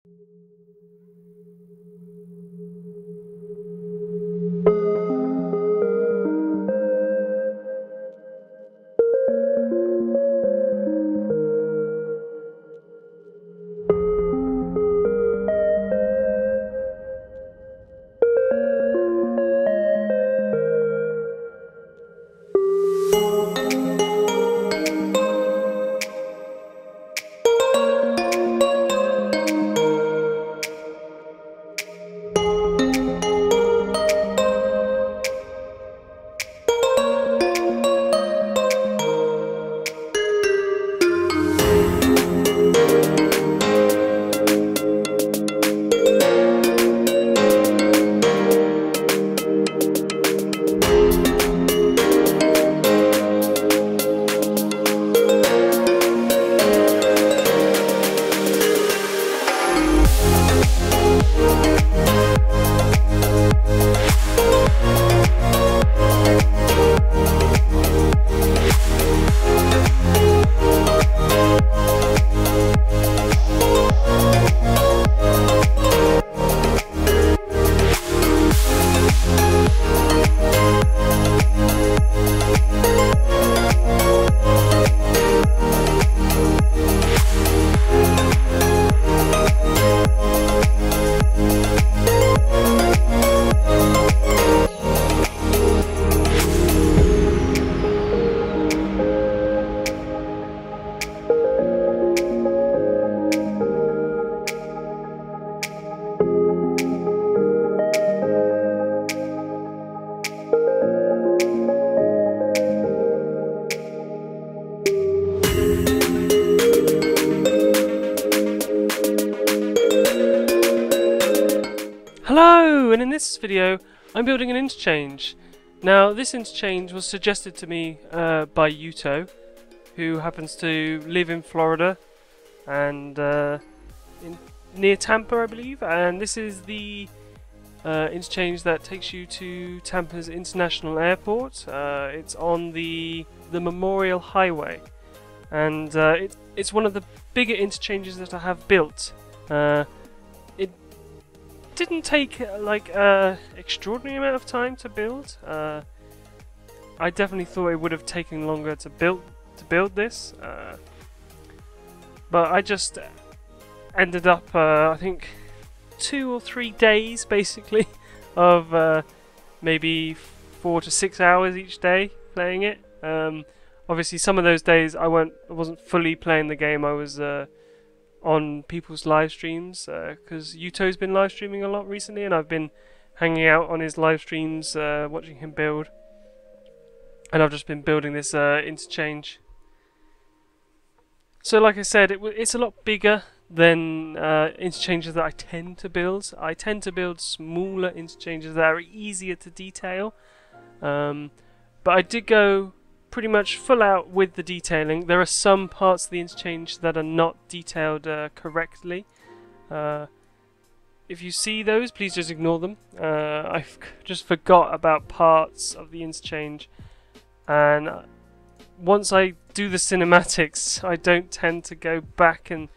Hello, and in this video I'm building an interchange. Now this interchange was suggested to me by Yuto, who happens to live in Florida and near Tampa, I believe, and this is the interchange that takes you to Tampa's International Airport. It's on the Memorial Highway, and it's one of the bigger interchanges that I have built. It didn't take like extraordinary amount of time to build. I definitely thought it would have taken longer to build this, but I just ended up I think 2 or 3 days basically of maybe 4 to 6 hours each day playing it. Obviously some of those days I wasn't fully playing the game. I was on people's live streams because Yuto's been live streaming a lot recently, and I've been hanging out on his live streams watching him build, and I've just been building this interchange. So like I said, it's a lot bigger than interchanges that I tend to build. I tend to build smaller interchanges that are easier to detail, but I did go pretty much full out with the detailing. There are some parts of the interchange that are not detailed correctly. If you see those, please just ignore them. I just forgot about parts of the interchange, and once I do the cinematics, I don't tend to go back and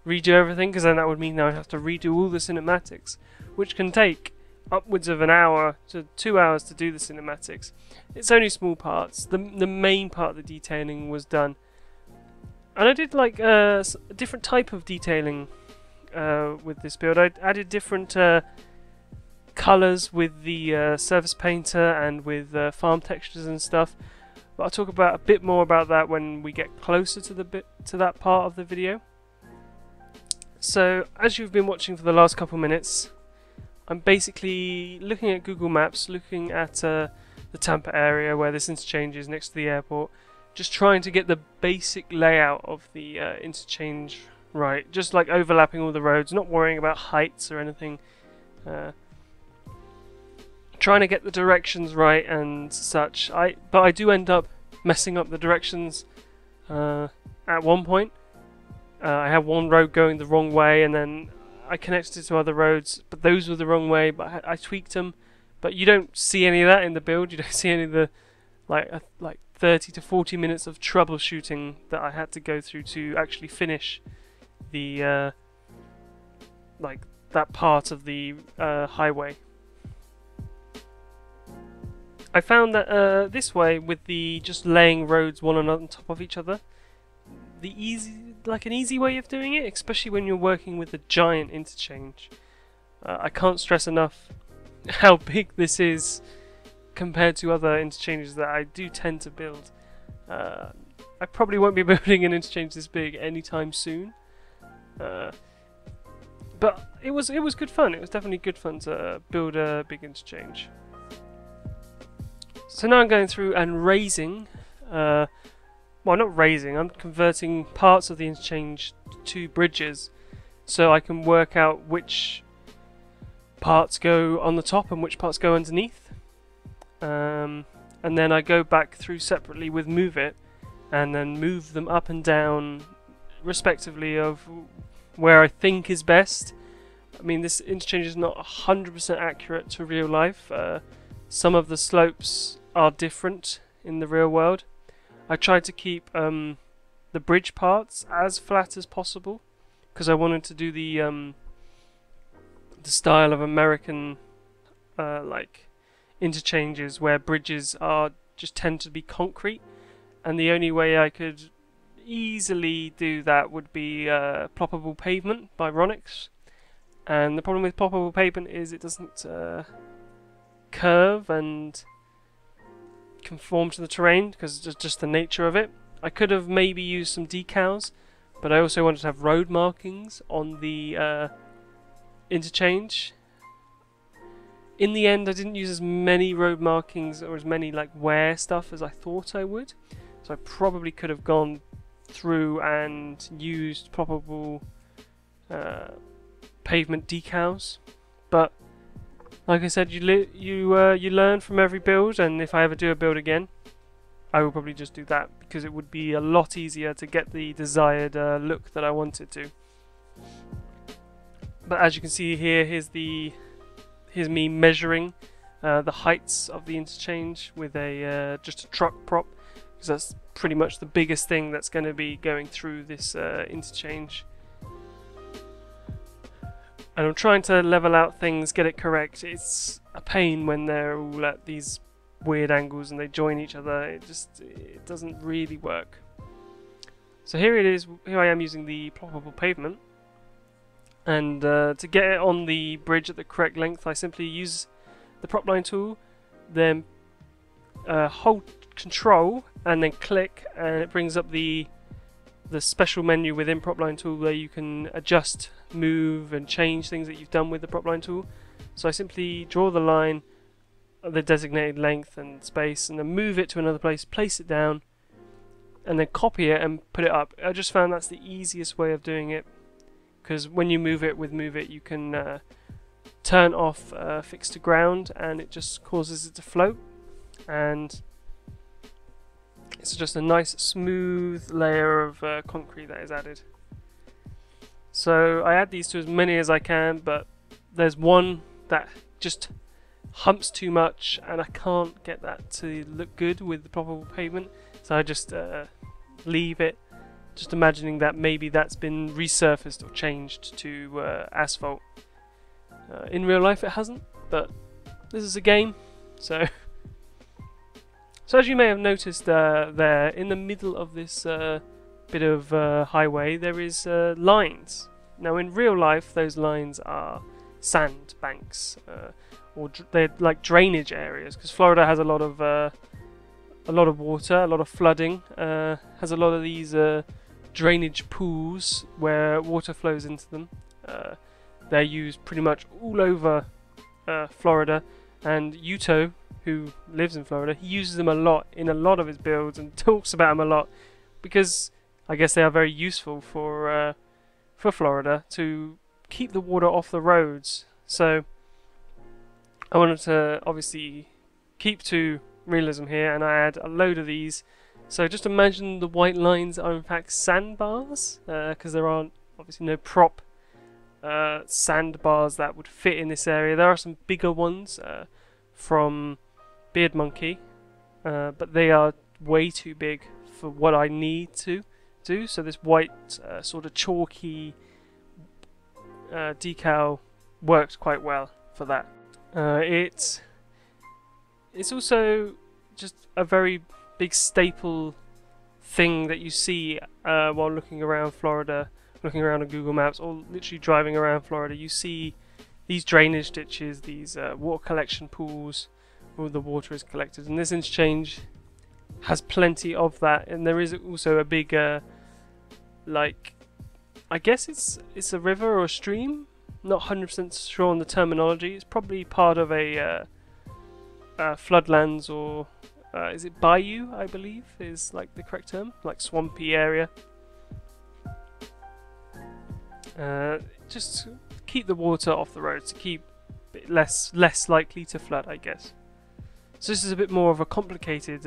redo everything, because then that would mean I would have to redo all the cinematics, which can take upwards of an hour to 2 hours to do the cinematics. It's only small parts. The main part of the detailing was done, and I did like a different type of detailing with this build. I added different colours with the surface painter and with farm textures and stuff, but I'll talk about a bit more about that when we get closer to that part of the video. So as you've been watching for the last couple minutes, I'm basically looking at Google Maps, looking at the Tampa area where this interchange is next to the airport, just trying to get the basic layout of the interchange right, just like overlapping all the roads, not worrying about heights or anything, trying to get the directions right and such. But I do end up messing up the directions at one point. I had one road going the wrong way, and then I connected it to other roads, but those were the wrong way, but I tweaked them. But you don't see any of that in the build. You don't see any of the like 30 to 40 minutes of troubleshooting that I had to go through to actually finish the like that part of the highway. I found that this way, with the just laying roads one on top of each other, an easy way of doing it, especially when you're working with a giant interchange. I can't stress enough how big this is compared to other interchanges that I do tend to build. I probably won't be building an interchange this big anytime soon, but it was good fun. It was definitely good fun to build a big interchange. So now I'm going through and raising, well, not raising, I'm converting parts of the interchange to bridges, so I can work out which parts go on the top and which parts go underneath. And then I go back through separately with Move It, and then move them up and down respectively of where I think is best. I mean, this interchange is not 100% accurate to real life. Some of the slopes are different in the real world. I tried to keep the bridge parts as flat as possible because I wanted to do the style of American like interchanges where bridges are just tend to be concrete, and the only way I could easily do that would be ploppable pavement by Ronix. And the problem with ploppable pavement is it doesn't curve and conform to the terrain because it's just the nature of it. I could have maybe used some decals, but I also wanted to have road markings on the interchange. In the end, I didn't use as many road markings or as many like wear stuff as I thought I would, so I probably could have gone through and used ploppable pavement decals. But like I said, you learn from every build, and if I ever do a build again, I will probably just do that because it would be a lot easier to get the desired look that I wanted to. But as you can see here, here's me measuring the heights of the interchange with a just a truck prop, because that's pretty much the biggest thing that's going to be going through this interchange. And I'm trying to level out things, get it correct. It's a pain when they're all at these weird angles and they join each other. It doesn't really work. So here it is. Here I am using the ploppable pavement, and to get it on the bridge at the correct length, I simply use the prop line tool, then hold Control and then click, and it brings up the special menu within prop line tool where you can adjust, move and change things that you've done with the prop line tool. So I simply draw the line of the designated length and space, and then move it to another place, place it down, and then copy it and put it up. I just found that's the easiest way of doing it, because when you move it with Move It, you can turn off fix to ground, and it just causes it to float, and it's just a nice smooth layer of concrete that is added. So I add these to as many as I can, but there's one that just humps too much, and I can't get that to look good with the ploppable pavement, so I just leave it, just imagining that maybe that's been resurfaced or changed to asphalt. In real life it hasn't, but this is a game, so so as you may have noticed there, in the middle of this bit of highway, there is lines. Now in real life those lines are sand banks, or they're like drainage areas, because Florida has a lot of water, a lot of flooding, has a lot of these drainage pools where water flows into them. They're used pretty much all over Florida, and Yuto, who lives in Florida, he uses them a lot in a lot of his builds and talks about them a lot, because I guess they are very useful for Florida to keep the water off the roads. So I wanted to obviously keep to realism here, and I add a load of these. So just imagine the white lines are in fact sandbars, because there aren't obviously no prop sandbars that would fit in this area. There are some bigger ones from Beard Monkey, but they are way too big for what I need to do. So this white sort of chalky decal worked quite well for that. It's also just a very big staple thing that you see while looking around Florida, looking around on Google Maps, or literally driving around Florida. You see these drainage ditches, these water collection pools, where the water is collected, and this interchange has plenty of that. And there is also a big, like, I guess it's a river or a stream. Not 100% sure on the terminology. It's probably part of a floodlands, or is it bayou, I believe is like the correct term, like swampy area. Just keep the water off the road, to keep it less likely to flood, I guess. So this is a bit more of a complicated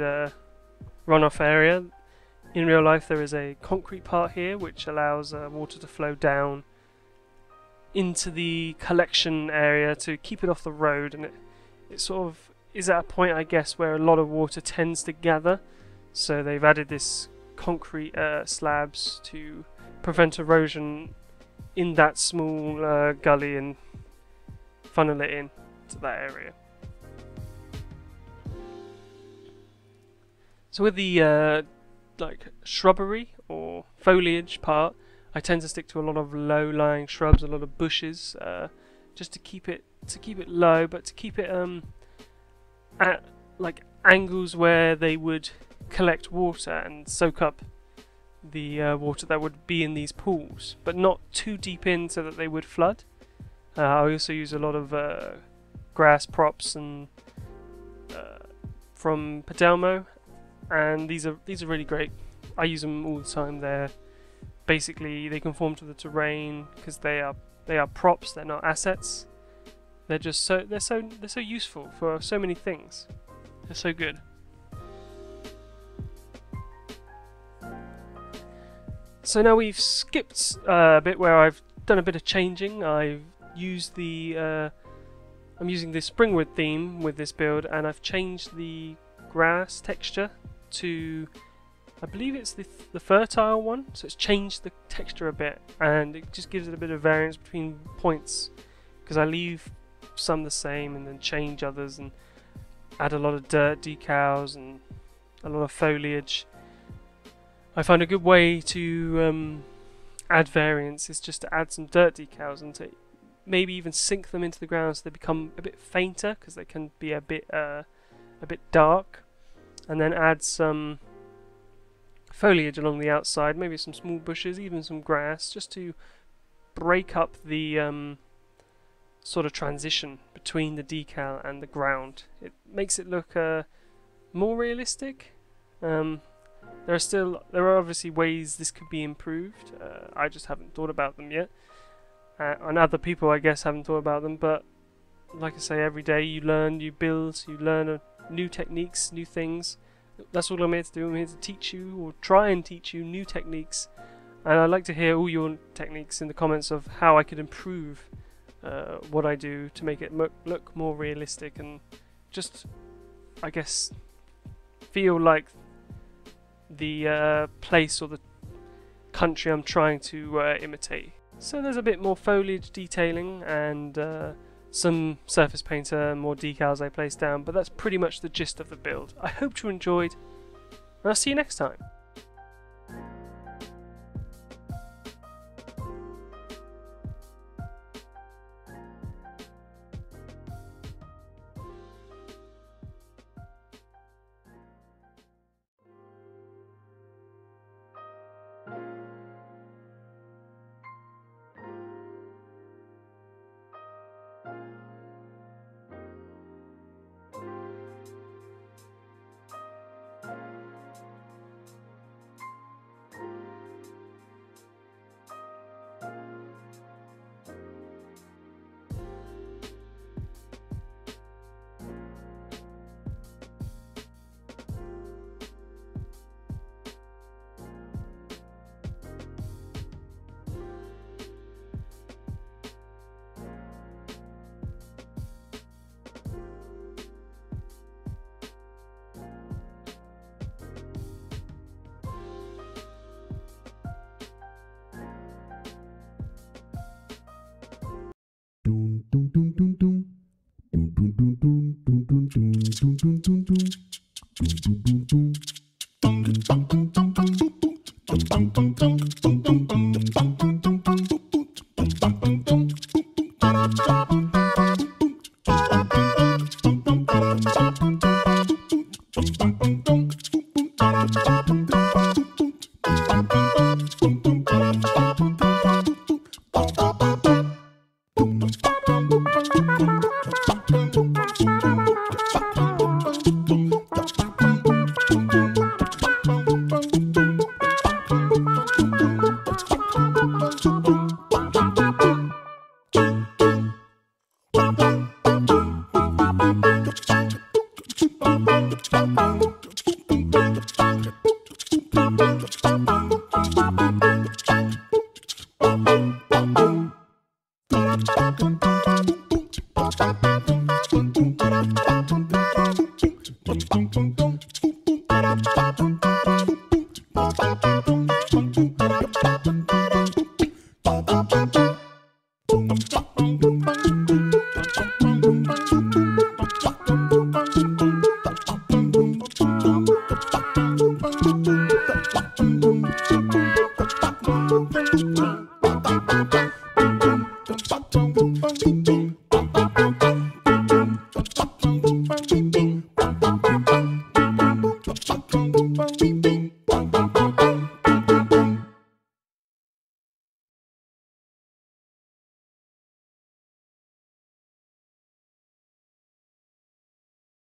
runoff area. In real life there is a concrete part here which allows water to flow down into the collection area to keep it off the road, and it sort of is at a point, I guess, where a lot of water tends to gather, so they've added this concrete slabs to prevent erosion in that small gully and funnel it in to that area. So with the like shrubbery or foliage part, I tend to stick to a lot of low-lying shrubs, a lot of bushes, just to keep it low, but to keep it at like angles where they would collect water and soak up the water that would be in these pools, but not too deep in so that they would flood. I also use a lot of grass props and from Padelmo, and these are really great. I use them all the time. Basically, they conform to the terrain because they are props. They're not assets. They're just they're so useful for so many things. They're so good. So now we've skipped a bit where I've done a bit of changing. I've used the I'm using the springwood theme with this build, and I've changed the grass texture to, I believe it's the fertile one, so it's changed the texture a bit, and it just gives it a bit of variance between points, because I leave some the same and then change others and add a lot of dirt decals and a lot of foliage. I find a good way to add variance is just to add some dirt decals and to maybe even sink them into the ground so they become a bit fainter, because they can be a bit dark, and then add some foliage along the outside, maybe some small bushes, even some grass, just to break up the sort of transition between the decal and the ground. It makes it look more realistic. There are obviously ways this could be improved. I just haven't thought about them yet, and other people, I guess, haven't thought about them. But like I say, every day you learn, you build, you learn new techniques, new things. That's all I'm here to do. I'm here to teach you, or try and teach you, new techniques. And I'd like to hear all your techniques in the comments of how I could improve what I do to make it look more realistic and just, I guess, feel like the place or the country I'm trying to imitate. So there's a bit more foliage detailing and some surface painter, more decals I placed down, but that's pretty much the gist of the build. I hope you enjoyed, and I'll see you next time. Bang, bang, bang.